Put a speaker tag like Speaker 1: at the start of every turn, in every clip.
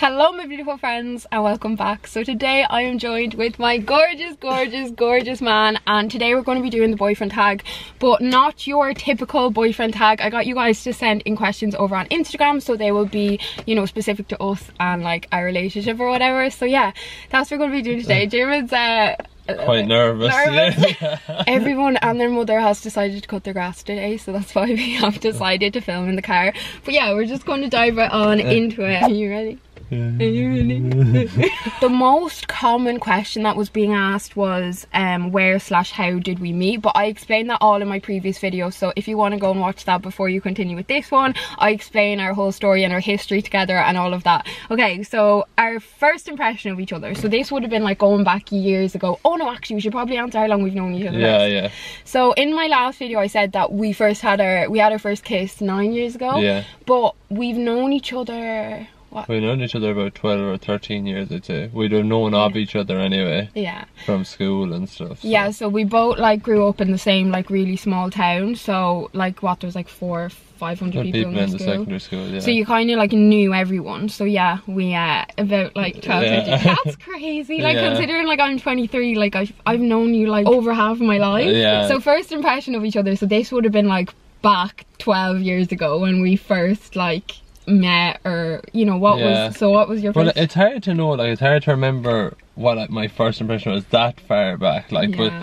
Speaker 1: Hello my beautiful friends and welcome back. So today I am joined with my gorgeous man, and today we're going to be doing the boyfriend tag, but not your typical boyfriend tag. I got you guys to send in questions over on Instagram, so they will be, you know, specific to us and like our relationship or whatever. So yeah, that's what we're going to be doing today. Jared's
Speaker 2: quite nervous.
Speaker 1: Yeah. Everyone and their mother has decided to cut their grass today, so that's why we have decided to film in the car. But yeah, we're just going to dive right on into it. Are you ready? Are you ready? The most common question that was being asked was where/how did we meet, but I explained that all in my previous video, so if you want to go and watch that before you continue with this one, I explain our whole story and our history together and all of that. Okay, so our first impression of each other, so this would have been like going back years ago. Oh no, actually we should probably answer how long we've known each other.
Speaker 2: Yeah.
Speaker 1: So in my last video I said that we had our first kiss 9 years ago.
Speaker 2: Yeah.
Speaker 1: But we've known each other, what?
Speaker 2: We've known each other about 12 or 13 years, I'd say. We'd have known of each other anyway.
Speaker 1: Yeah.
Speaker 2: From school and stuff. So.
Speaker 1: Yeah, so we both like grew up in the same like really small town. So like what, there was like 400 or 500 people in the
Speaker 2: secondary school, yeah.
Speaker 1: So you kind of like knew everyone. So yeah, we about like 12, 13. That's crazy. Like considering like I'm 23, like I've known you like over half of my life.
Speaker 2: Yeah.
Speaker 1: So first impression of each other. So this would have been like back 12 years ago when we first like met, or you know what was your first?
Speaker 2: Well, it's hard to know, like it's hard to remember what my first impression was that far back, like but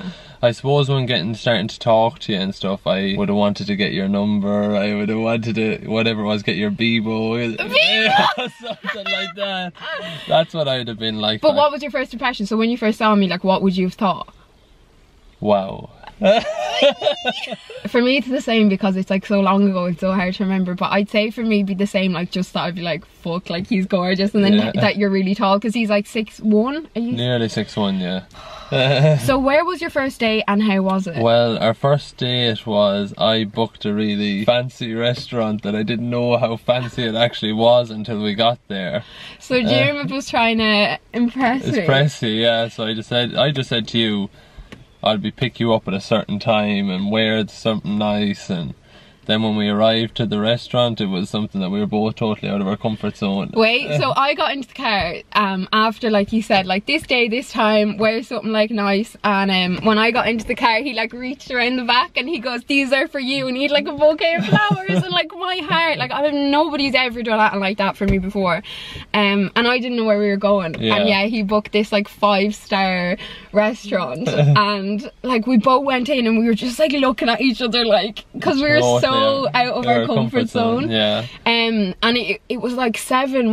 Speaker 2: I suppose when starting to talk to you and stuff, I would have wanted to get your number, I would have wanted to, whatever it was, get your Bebo, something like that. That's what I would have been like.
Speaker 1: But what was your first impression? So when you first saw me, like what would you have thought?
Speaker 2: Wow.
Speaker 1: For me it's the same because it's like so long ago, it's so hard to remember, but I'd say for me it'd be the same, like just that I'd be like fuck, like he's gorgeous, and then that you're really tall because he's like 6'1". Are you?
Speaker 2: Nearly 6'1", yeah.
Speaker 1: So where was your first date and how was it?
Speaker 2: Well, our first date was, I booked a really fancy restaurant that I didn't know how fancy it actually was until we got there.
Speaker 1: So Jeremy was trying to impress me.
Speaker 2: Impress you, yeah. So I just said to you, I'll pick you up at a certain time and wear something nice, and then when we arrived to the restaurant it was something that we were both totally out of our comfort zone.
Speaker 1: Wait, so I got into the car after like you said like this day, this time, wear something like nice, and when I got into the car he like reached around the back and he goes, these are for you, and he had like a bouquet of flowers and like my heart, like nobody's ever done that like that for me before, and I didn't know where we were going, and yeah, he booked this like 5-star restaurant and like we both went in and we were just like looking at each other like, because we were so out of our comfort zone.
Speaker 2: Yeah.
Speaker 1: And it was like 7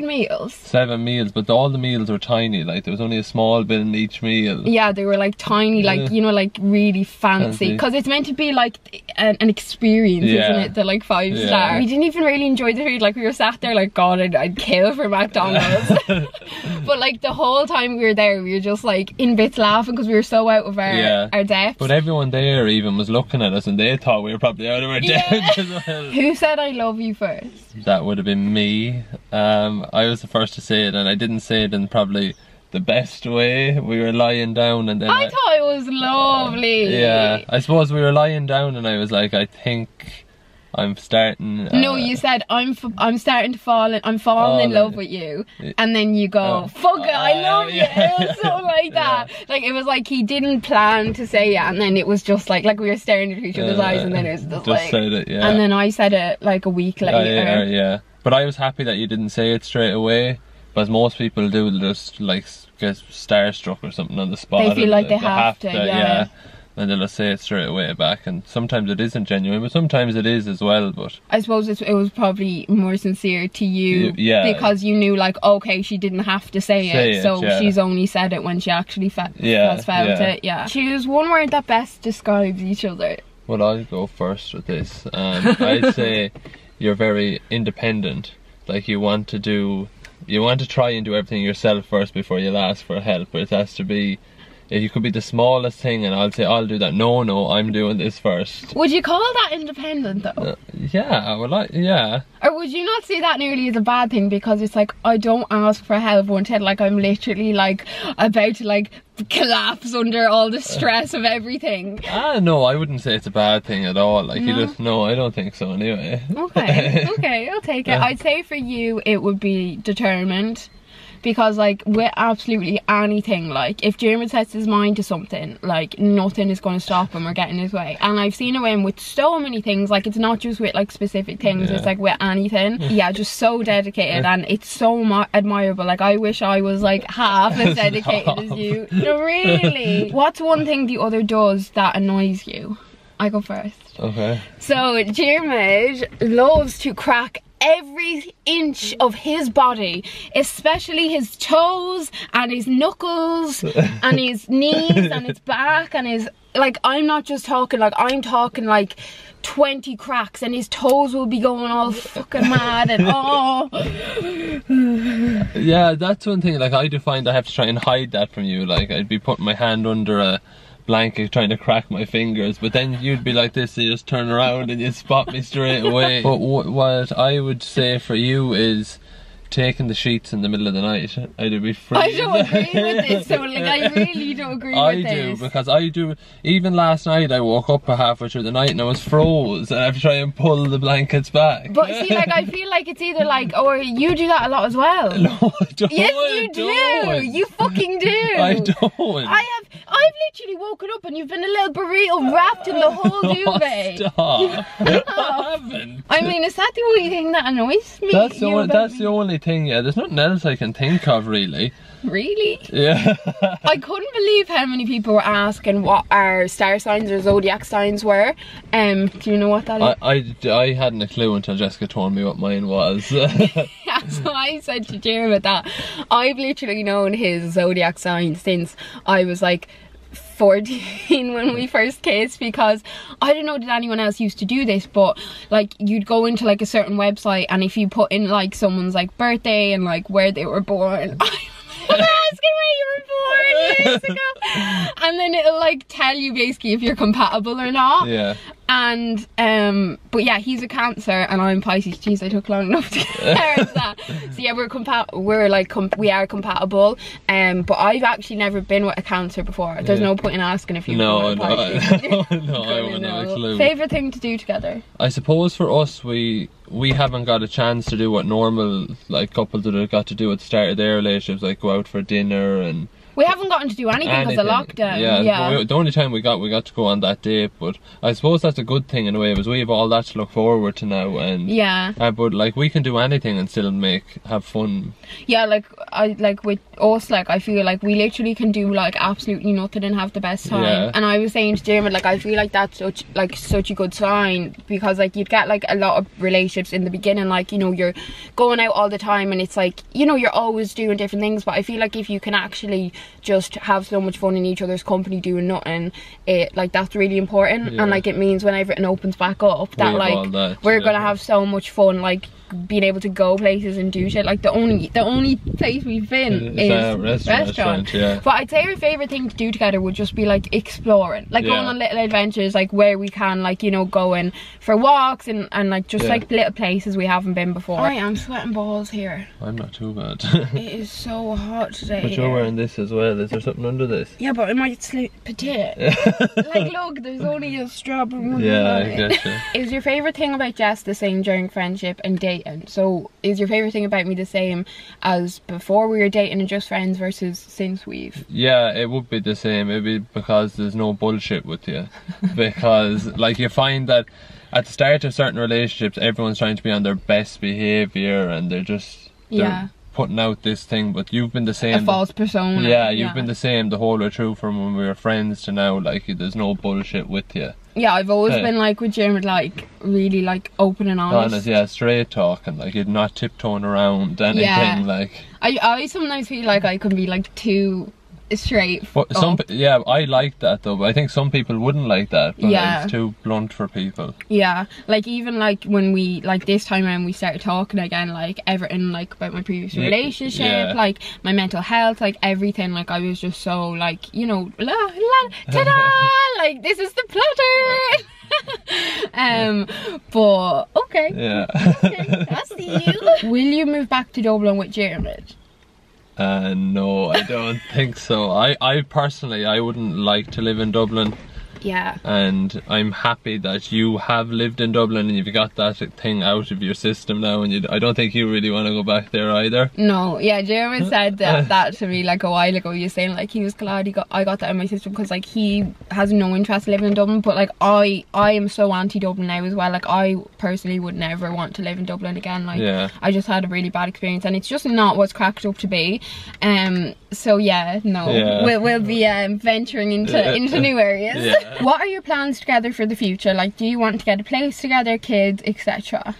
Speaker 1: meals?
Speaker 2: 7 meals, but all the meals were tiny, like there was only a small bit in each meal.
Speaker 1: Yeah, they were like tiny, like you know, like really fancy, because it's meant to be like an experience, isn't it, the like 5-star. We didn't even really enjoy the food, like we were sat there like, god, I'd kill for McDonald's. But like the whole time we were there we were just like in bits laughing because we were so out of our depth.
Speaker 2: But everyone there even was looking at us and they thought we were probably out of our depth as well.
Speaker 1: Who said I love you first?
Speaker 2: That would have been me. I was the first to say it, and I didn't say it in probably the best way. We were lying down and then
Speaker 1: I thought it was lovely.
Speaker 2: Yeah, I suppose we were lying down and I was like, I think I'm starting.
Speaker 1: No, you said I'm starting to fall. I'm falling in love with you, and then you go, "Fuck it, I love you." It was so like that. Like it was like he didn't plan to say it, and then it was just like we were staring into each other's eyes, and then it was just like.
Speaker 2: Said it,
Speaker 1: and then I said it like a week later.
Speaker 2: Yeah. But I was happy that you didn't say it straight away, because most people do just like get starstruck or something on the spot.
Speaker 1: They feel like they have to. Yeah.
Speaker 2: And they'll say it straight away back, and sometimes it isn't genuine, but sometimes it is as well. But
Speaker 1: I suppose it was probably more sincere to you, because you knew like, okay, she didn't have to say it, so she's only said it when she actually felt it. Yeah. Choose one word that best describes each other.
Speaker 2: Well, I'll go first with this. I'd say you're very independent. Like you want to try and do everything yourself first before you'll ask for help, but it has to be it could be the smallest thing and I'll say, I'll do that. No, I'm doing this first.
Speaker 1: Would you call that independent though?
Speaker 2: Yeah, well, yeah.
Speaker 1: Or would you not see that nearly as a bad thing, because it's like, I don't ask for help until like I'm literally like about to like collapse under all the stress of everything?
Speaker 2: No, I wouldn't say it's a bad thing at all. Like,
Speaker 1: no?
Speaker 2: No, I don't think so anyway.
Speaker 1: Okay, I'll take it. I'd say for you it would be determined. Because like with absolutely anything, like if Jeremy sets his mind to something, like nothing is going to stop him or get in his way. And I've seen him with so many things, like it's not just with like specific things, it's like with anything. Yeah, just so dedicated, and it's so admirable. Like I wish I was like half as dedicated as you. No, really. What's one thing the other does that annoys you? I go first.
Speaker 2: Okay.
Speaker 1: So Jeremy loves to crack every inch of his body, especially his toes and his knuckles and his knees and his back and his, like, I'm not just talking, like I'm talking like 20 cracks, and his toes will be going all fucking mad and oh.
Speaker 2: Yeah, that's one thing, like I do find I have to try and hide that from you. Like I'd be putting my hand under a blanket trying to crack my fingers, but then you'd be like this, you just turn around and you spot me straight away. But what I would say for you is taking the sheets in the middle of the night. I'd be free.
Speaker 1: I don't agree with this, so like I really don't agree with this.
Speaker 2: I do, because I do. Even last night I woke up halfway through the night and I was froze and I have to try and pull the blankets back.
Speaker 1: But see, like I feel like it's either like, or you do that a lot as well.
Speaker 2: No, I don't.
Speaker 1: Yes, you do. You fucking do.
Speaker 2: I don't.
Speaker 1: I've literally woken up and you've been a little burrito wrapped in the whole duvet.
Speaker 2: Stop. I haven't.
Speaker 1: I mean, is that the only thing that annoys me?
Speaker 2: That's the only thing, yeah. There's nothing else I can think of, really.
Speaker 1: Really?
Speaker 2: Yeah.
Speaker 1: I couldn't believe how many people were asking what our star signs or zodiac signs were. Do you know what that is?
Speaker 2: I hadn't a clue until Jessica told me what mine was.
Speaker 1: Yeah, so I said to Jeremy that I've literally known his zodiac sign since I was like 14 when we first kissed, because I don't know, did anyone else used to do this, but like you'd go into like a certain website, and if you put in like someone's like birthday and like where they were born, I was asking where you were born years ago, and then it'll like tell you basically if you're compatible or not.
Speaker 2: Yeah.
Speaker 1: And but yeah, he's a Cancer and I'm Pisces. Jeez, I took long enough to get that. So yeah, we are compatible. But I've actually never been with a Cancer before. There's no point in asking if you
Speaker 2: No, no, I wouldn't have a clue.
Speaker 1: Favorite thing to do together?
Speaker 2: I suppose for us, we haven't got a chance to do what normal like couples would have got to do at the start of their relationships, like go out for dinner, and
Speaker 1: we haven't gotten to do anything because of lockdown.
Speaker 2: Yeah. The only time we got to go on that date, but I suppose that's a good thing in a way, because we have all that to look forward to now, and but like we can do anything and still have fun. Yeah,
Speaker 1: like with us, like I feel like we literally can do like absolutely nothing and have the best time.
Speaker 2: Yeah.
Speaker 1: And I was saying to Jeremy, like I feel like that's such a good sign, because like you'd get like a lot of relationships in the beginning, like, you know, you're going out all the time and it's like, you know, you're always doing different things, but I feel like if you can actually just have so much fun in each other's company doing nothing, it like that's really important. And like it means when everything opens back up that like we're gonna have so much fun, like being able to go places and do shit. Like the only place we've been is restaurant.
Speaker 2: Yeah.
Speaker 1: But I'd say our favourite thing to do together would just be like exploring, like going on little adventures, like where we can, like, you know, going for walks and like just like little places we haven't been before. I am sweating balls here.
Speaker 2: I'm not too bad.
Speaker 1: It is so hot today.
Speaker 2: But you're wearing this as well. Is there something under this?
Speaker 1: Yeah, but I might slip potato. Like look, there's only a strawberry one.
Speaker 2: Yeah, I get you.
Speaker 1: Is your favourite thing about Jess the same during friendship and dating? So is your favourite thing about me the same as before we were dating and just friends versus since we've?
Speaker 2: Yeah, it would be the same. It'd be because there's no bullshit with you. Because like you find that at the start of certain relationships, everyone's trying to be on their best behaviour and they're putting out this thing, but you've been the same.
Speaker 1: A false persona.
Speaker 2: Yeah, you've been the same the whole way through, from when we were friends to now. Like there's no bullshit with you.
Speaker 1: Yeah, I've always been like with Jeremy, like really like open and honest.
Speaker 2: Yeah, straight talking, like you're not tiptoeing around anything. Like
Speaker 1: I sometimes feel like I can be like too straight.
Speaker 2: But yeah, I like that though, but I think some people wouldn't like that, but it's too blunt for people.
Speaker 1: Yeah, like even like when we, like this time when we started talking again, like everything like about my previous relationship, like my mental health, like everything, like I was just so like, you know, ta-da, like this is the platter. But okay.
Speaker 2: Yeah.
Speaker 1: Okay, I see you. Will you move back to Dublin with Jared?
Speaker 2: No, I don't think so. I personally, I wouldn't like to live in Dublin.
Speaker 1: Yeah. And
Speaker 2: I'm happy that you have lived in Dublin and you've got that thing out of your system now, and I don't think you really want to go back there either. No,
Speaker 1: yeah, Jeremy said that to me like a while ago. He was saying like he was glad I got that in my system, because like he has no interest living in Dublin, but like I am so anti-Dublin now as well. Like I personally would never want to live in Dublin again. Like I just had a really bad experience and it's just not what's cracked up to be. So yeah, no, we'll be venturing into new areas. What are your plans together for the future? Like, do you want to get a place together, kids, etc.?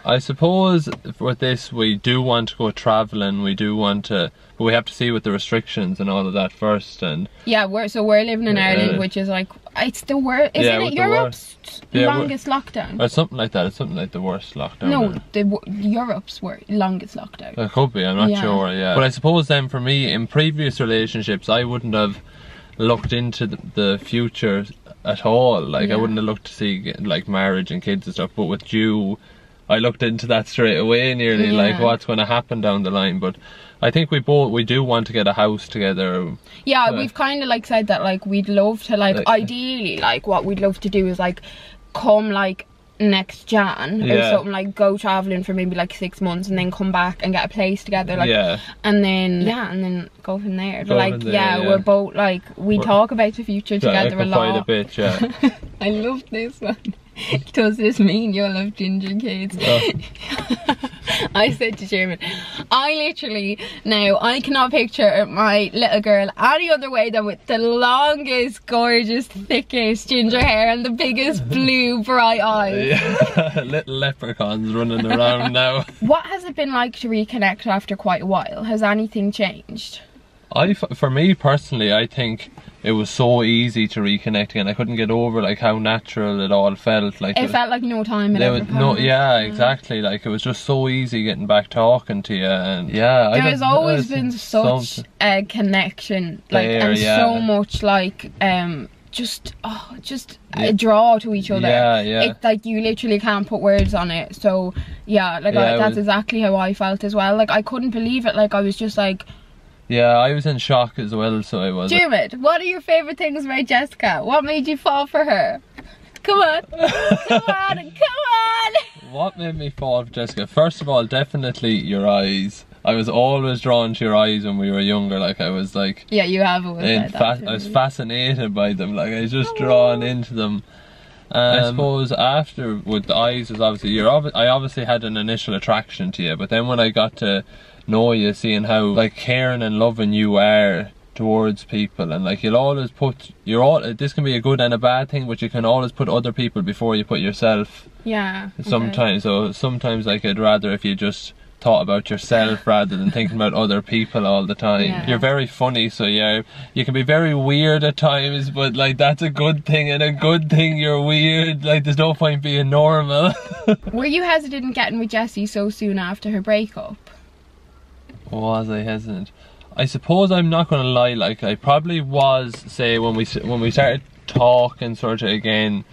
Speaker 2: I suppose with this we do want to go travelling, we do want to, but we have to see with the restrictions and all of that first. And
Speaker 1: yeah, we're living in Ireland, which is like, it's the worst, isn't it Europe's longest lockdown?
Speaker 2: Or something like that, it's something like the worst lockdown.
Speaker 1: No, Europe's longest lockdown.
Speaker 2: It could be, I'm not sure, But I suppose then for me, in previous relationships, I wouldn't have looked into the future at all. Like I wouldn't have looked to see like marriage and kids and stuff, but with you I looked into that straight away nearly, like what's going to happen down the line. But I think we do want to get a house together. Yeah,
Speaker 1: we've kind of like said that like we'd love to like ideally like what we'd love to do is like come like next Jan or something, like go travelling for maybe like 6 months and then come back and get a place together, like and then go from there. But like we're both like we talk about the future together a lot.
Speaker 2: Quite a bit,
Speaker 1: I love this one. Does this mean you'll have ginger kids? I said to Sherman, I literally now I cannot picture my little girl any other way than with the longest, gorgeous, thickest ginger hair and the biggest blue bright eyes.
Speaker 2: Little leprechauns running around now.
Speaker 1: What has it been like to reconnect after quite a while? Has anything changed?
Speaker 2: For me personally, I think it was so easy to reconnect again. I couldn't get over like how natural it all felt. Like
Speaker 1: it felt like no time had ever passed.
Speaker 2: Exactly. Like it was just so easy getting back talking to you, and
Speaker 1: there's always been such a connection, like and so much like just a draw to each other. It's like you literally can't put words on it. So that's exactly how I felt as well. Like I couldn't believe it. Like I was just like,
Speaker 2: yeah, I was in shock as well, so I was.
Speaker 1: Dermot, what are your favourite things about Jessica? What made you fall for her? Come on. Come on.
Speaker 2: What made me fall for Jessica? First of all, definitely your eyes. I was always drawn to your eyes when we were younger. Like I was like...
Speaker 1: Yeah, you have always said that.
Speaker 2: I was fascinated by them. Like I was just drawn into them. I suppose after with the eyes was obviously I obviously had an initial attraction to you, but then when I got to know you, seeing how like caring and loving you are towards people, and like you'll always put this can be a good and a bad thing, but you can always put other people before you put yourself. Sometimes like I'd rather if you just thought about yourself rather than thinking about other people all the time. You're very funny, so you can be very weird at times, but like that's a good thing, and a good thing you're weird. Like there's no point being normal.
Speaker 1: Were you hesitant in getting with Jessie so soon after her breakup?
Speaker 2: Was I hesitant? I suppose I'm not gonna lie, like I probably was, say when we started talking sort of again,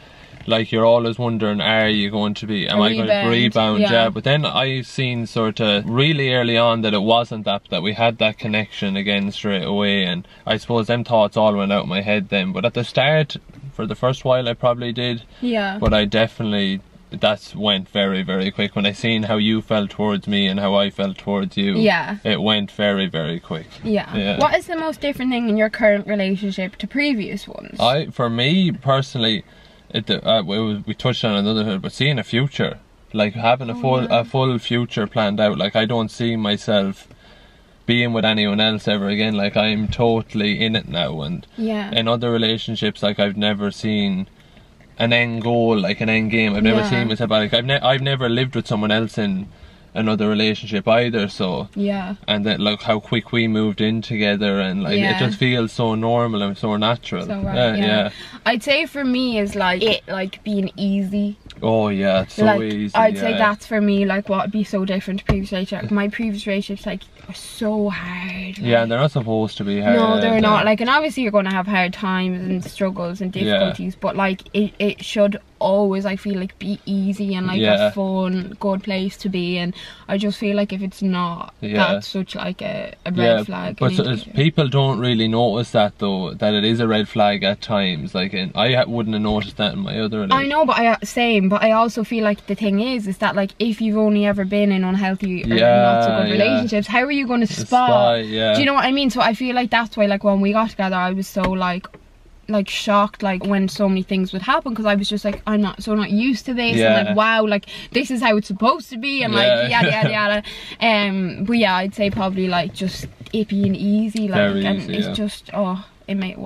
Speaker 2: like you're always wondering, am I going to rebound? But then I seen sort of really early on that it wasn't that we had that connection again straight away, and I suppose them thoughts all went out of my head then. But at the start, for the first while, I probably did. But I definitely, that went very, very quick. When I seen how you felt towards me and how I felt towards you, it went very, very quick.
Speaker 1: What is the most different thing in your current relationship to previous ones?
Speaker 2: For me personally, we touched on another, but seeing a future, like having a full future planned out. Like I don't see myself being with anyone else ever again. Like I'm totally in it now, and in other relationships, like I've never seen an end goal, like an end game. I've never seen myself like I've never lived with someone else in another relationship either, so
Speaker 1: yeah.
Speaker 2: And then like how quick we moved in together, and like it just feels so normal and so natural.
Speaker 1: So right, yeah. I'd say for me is like it like being easy.
Speaker 2: Oh yeah, it's so
Speaker 1: like,
Speaker 2: easy.
Speaker 1: I'd say that's for me like what would be so different to previous relationships. My previous relationships like were so hard. Like,
Speaker 2: yeah, and they're not supposed to be hard.
Speaker 1: No, they're not. Like, and obviously you're going to have hard times and struggles and difficulties, but like it should always, I feel like, be easy and like a fun, good place to be. And I just feel like if it's not, that's such like a red flag.
Speaker 2: But people don't really notice that though, that it is a red flag at times. Like, I wouldn't have noticed that in my other relationship. I know,
Speaker 1: but but I also feel like the thing is that like if you've only ever been in unhealthy or not so good relationships, how are you going to spot? Do you know what I mean? So I feel like that's why like when we got together I was so like shocked like when so many things would happen, because I was just like, I'm not used to this, and like wow, like this is how it's supposed to be, and like yada yada yada. But yeah, I'd say probably like just it being easy, like very and easy, it's just it made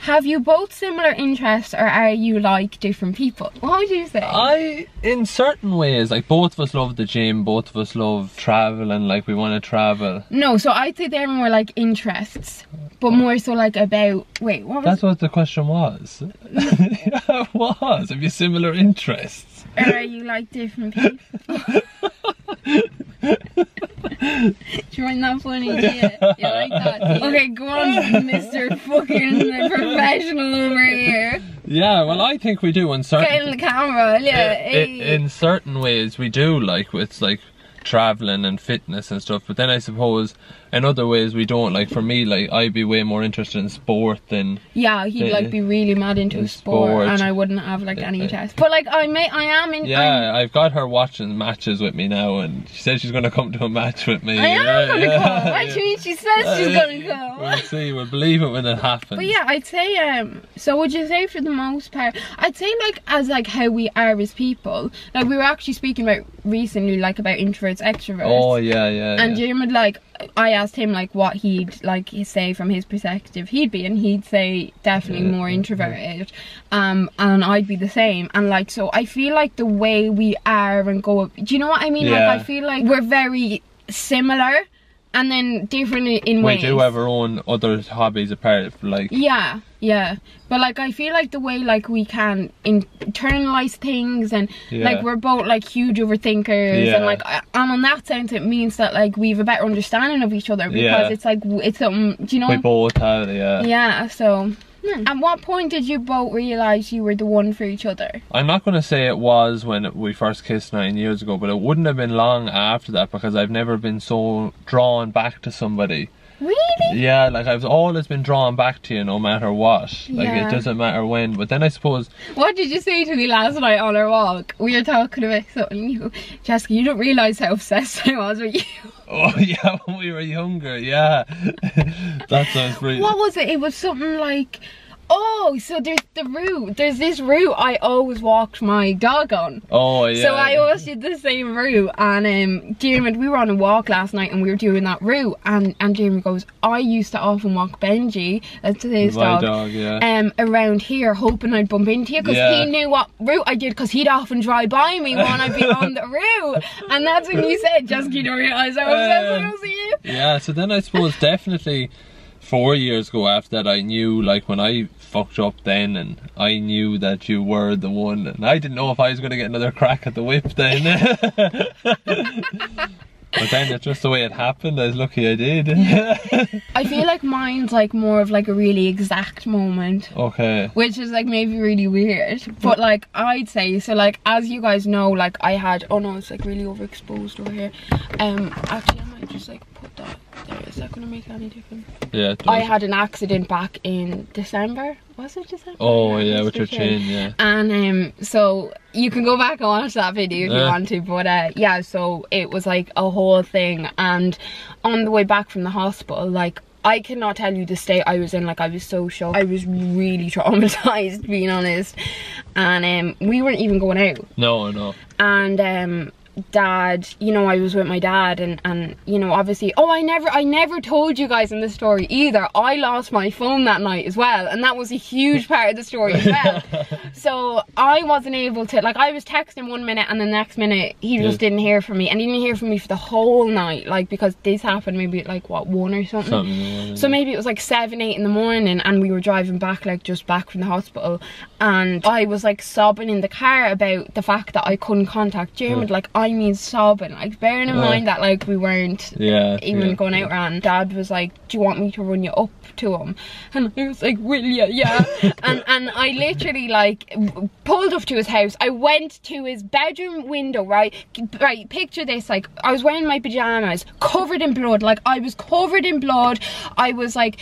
Speaker 1: Have you both similar interests, or are you like different people? What would you say?
Speaker 2: In certain ways, like both of us love the gym, both of us love travel, and like we want to travel.
Speaker 1: No, so I'd say they're more like interests, but more so like about, wait, what was
Speaker 2: That's what the question was. Yeah, it was. Have you similar interests?
Speaker 1: Or are you like different people? Do you find that funny? Yeah, you like that? Okay, go on, Mr. fucking professional over here.
Speaker 2: Yeah, well, I think we do in certain...
Speaker 1: Get in the camera, yeah.
Speaker 2: In certain ways we do, like with like traveling and fitness and stuff, but then I suppose in other ways we don't. Like for me, like I'd be way more interested in sport than
Speaker 1: he'd like be really mad into sport, and I wouldn't have like any interest. But like I am in.
Speaker 2: I've got her watching matches with me now, and she said she's going to come to a match with me.
Speaker 1: I am going to come. What do you mean she says she's going to come?
Speaker 2: We'll see. We'll believe it when it happens.
Speaker 1: But yeah, I'd say so would you say for the most part, I'd say like as like how we are as people, like we were actually speaking about recently like about introverts, extroverts.
Speaker 2: Oh yeah.
Speaker 1: And Jim like, I asked him like what he'd like say from his perspective he'd be, and he'd say definitely more introverted, and I'd be the same. And like, so I feel like the way we are and go, do you know what I mean? Like I feel like we're very similar and then different in ways.
Speaker 2: We do have our own other hobbies apart, like
Speaker 1: yeah, but like I feel like the way like we can internalize things, and like we're both like huge overthinkers, and like and on that sense it means that like we have a better understanding of each other, because it's like it's something, do you know,
Speaker 2: we both have. So at what point did you both realise you were the one for each other? I'm not going to say it was when we first kissed 9 years ago, but it wouldn't have been long after that, because I've never been so drawn back to somebody.
Speaker 1: Really?
Speaker 2: Yeah, like I've always been drawn back to you no matter what. Like it doesn't matter when. But then I suppose...
Speaker 1: What did you say to me last night on our walk? We were talking about something. You go, Jessica, you don't realise how obsessed I was with you.
Speaker 2: Oh yeah, when we were younger, yeah. That sounds pretty...
Speaker 1: What was it? It was something like... Oh, so there's this route I always walked my dog on.
Speaker 2: Oh yeah.
Speaker 1: So I always did the same route, and Jeremy, we were on a walk last night and we were doing that route, and Jeremy goes, I used to often walk Benji, that's his dog, around here hoping I'd bump into you, because he knew what route I did, because he'd often drive by me when I'd be on the route, and that's when you said, just you don't realise how obsessed I was with you.
Speaker 2: Yeah, so then I suppose definitely 4 years ago after that, I knew, like when I fucked up then, and I knew that you were the one, and I didn't know if I was going to get another crack at the whip then. But then it's just the way it happened. I was lucky I did.
Speaker 1: I feel like mine's like more of like a really exact moment.
Speaker 2: Okay.
Speaker 1: Which is like maybe really weird. But like I'd say, so like as you guys know, like I had, oh no, it's like really overexposed over here. Actually I might just like put that there. Is that going to make any difference?
Speaker 2: Yeah, it does.
Speaker 1: I had an accident back in December. Was it December?
Speaker 2: Oh yeah, with your chain, yeah.
Speaker 1: And so you can go back and watch that video if you want to, but yeah, so it was like a whole thing, and on the way back from the hospital, like I cannot tell you the state I was in. Like I was so shocked. I was really traumatized, being honest, and we weren't even going out.
Speaker 2: No.
Speaker 1: And Dad, you know, I was with my dad, and you know, obviously, oh, I never told you guys in the story either, I lost my phone that night as well, and that was a huge part of the story as well. So I wasn't able to, like, I was texting 1 minute and the next minute he just didn't hear from me, and he didn't hear from me for the whole night, like, because this happened maybe at like what, 1 or something. So maybe it was like 7, 8 in the morning, and we were driving back, like just back from the hospital, and I was like sobbing in the car about the fact that I couldn't contact Dermot. Like, I mean sobbing, like, bearing in mind that like we weren't even going out. And Dad was like, do you want me to run you up to him? And I was like, will you? Yeah. and I literally like pulled up to his house. I went to his bedroom window, right, picture this, like, I was wearing my pajamas covered in blood, like I was covered in blood, I was like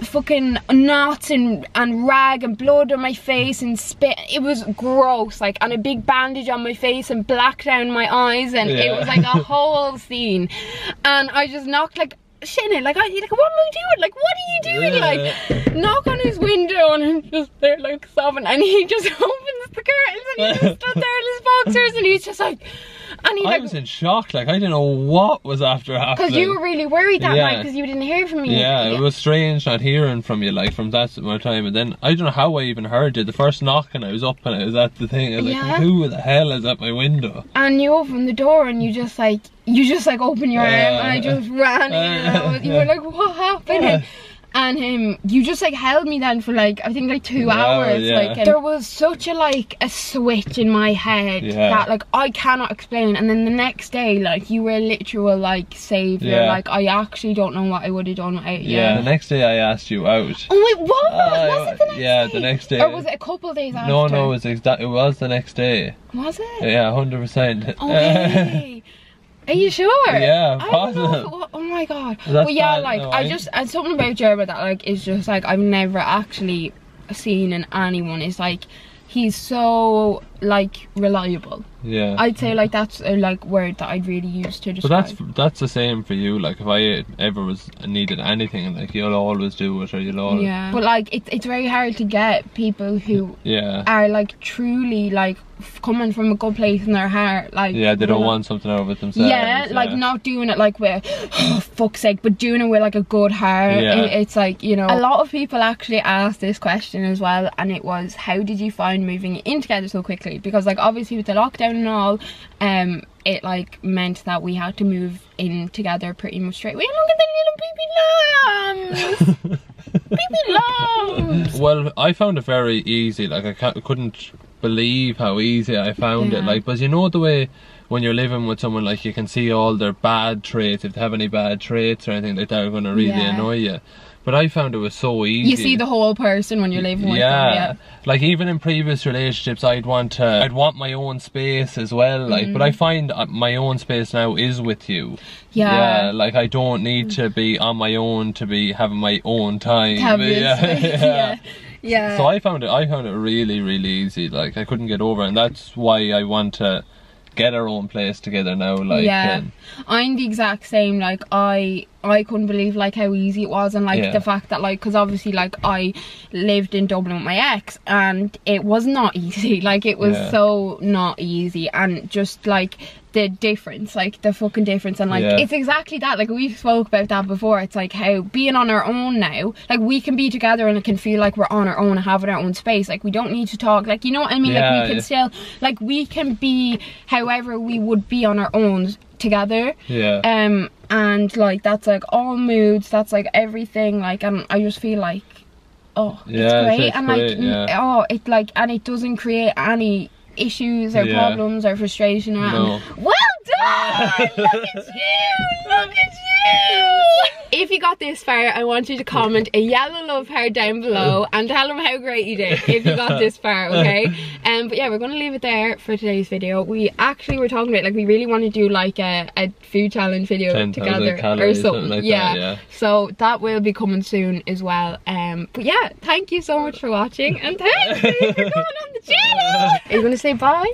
Speaker 1: fucking knots and rag and blood on my face and spit. It was gross, like, and a big bandage on my face and black down my eyes, and it was like a whole scene. And I just knocked, like, shitting, like, what am I doing? Like, what are you doing? Like, knock on his window, and I'm just there like sobbing, and he just opens the curtains and he just stood there in his boxers, and he's just like, and he, like, I
Speaker 2: was in shock, like, I didn't know what was after happening. Because you
Speaker 1: were really worried that night because you didn't hear from me.
Speaker 2: Yeah, it was strange not hearing from you, like, from that time. And then I don't know how I even heard you. The first knock, and I was up and I was at the thing. I was like, who the hell is at my window? And
Speaker 1: you opened the door and you just like open your arm, and I just ran in. You were like, what happened? And you just like held me then for like, I think like 2 hours. Like, there was such a like a switch in my head that like I cannot explain. And then the next day, like, you were a literal like savior. Like, I actually don't know what I would have done without you.
Speaker 2: Yeah, the next day I asked you out.
Speaker 1: Oh wait, what? Was it the next day?
Speaker 2: Yeah, the next day.
Speaker 1: Or was it a couple of days after?
Speaker 2: No, it was the next day.
Speaker 1: Was it?
Speaker 2: Yeah, 100%.
Speaker 1: Okay. Are you sure?
Speaker 2: Yeah, positive.
Speaker 1: Oh my god. Well, yeah, like, no, and something about Jeremy that like is just like I've never actually seen in anyone is like, he's so like reliable. Yeah, I'd say like that's a like word that I'd really use to describe.
Speaker 2: But that's the same for you. Like, if I ever needed anything, like, you'll always do it, or you'll always.
Speaker 1: Yeah, but like it's very hard to get people who are like truly like coming from a good place in their heart, like,
Speaker 2: they don't want something out of it themselves.
Speaker 1: Like, not doing it like with, oh fuck's sake, but doing it with like a good heart. It's like, you know, a lot of people actually asked this question as well, and it was, how did you find moving in together so quickly? Because like, obviously with the lockdown and all, it like meant that we had to move in together pretty much straight away. Look at the little baby lambs. Baby lambs.
Speaker 2: Well, I found it very easy. Like, I couldn't believe how easy I found it. Like, but you know the way when you're living with someone, like, you can see all their bad traits. If they have any bad traits or anything like that, are going to really annoy you. But I found it was so easy.
Speaker 1: You see the whole person when you're living with them. Yeah.
Speaker 2: Like, even in previous relationships, I'd want my own space as well. Like, but I find my own space now is with you. Yeah. Like, I don't need to be on my own to be having my own time. Yeah. So I found it really, really easy. Like, I couldn't get over it, and that's why I want to get our own place together now. Like,
Speaker 1: I'm the exact same. Like, I couldn't believe like how easy it was, and like the fact that like, because obviously like I lived in Dublin with my ex, and it was not easy. Like, it was so not easy, and just like the difference, like the fucking difference, and like it's exactly that. Like, we've spoke about that before. It's like how being on our own now, like, we can be together and it can feel like we're on our own, having our own space. Like, we don't need to talk, like, you know what I mean? Like, we can still, like, we can be however we would be on our own together. And like, that's like all moods, that's like everything, like, and I just feel like, oh, it's great. And like, oh, it like, and it doesn't create any issues or problems or frustration or anything. Well done! Look at you! Look at you! If you got this far, I want you to comment a yellow love heart down below and tell them how great you did if you got this far, okay? But yeah, we're going to leave it there for today's video. We actually were talking about, like, we really want to do like a food challenge video together or something like that, so that will be coming soon as well. But yeah, thank you so much for watching, and thank you for coming on the channel. Are you going to say bye?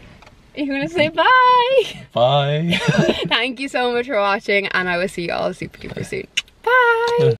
Speaker 1: Are you going to say bye?
Speaker 2: Bye.
Speaker 1: Thank you so much for watching, and I will see you all super duper soon. Bye.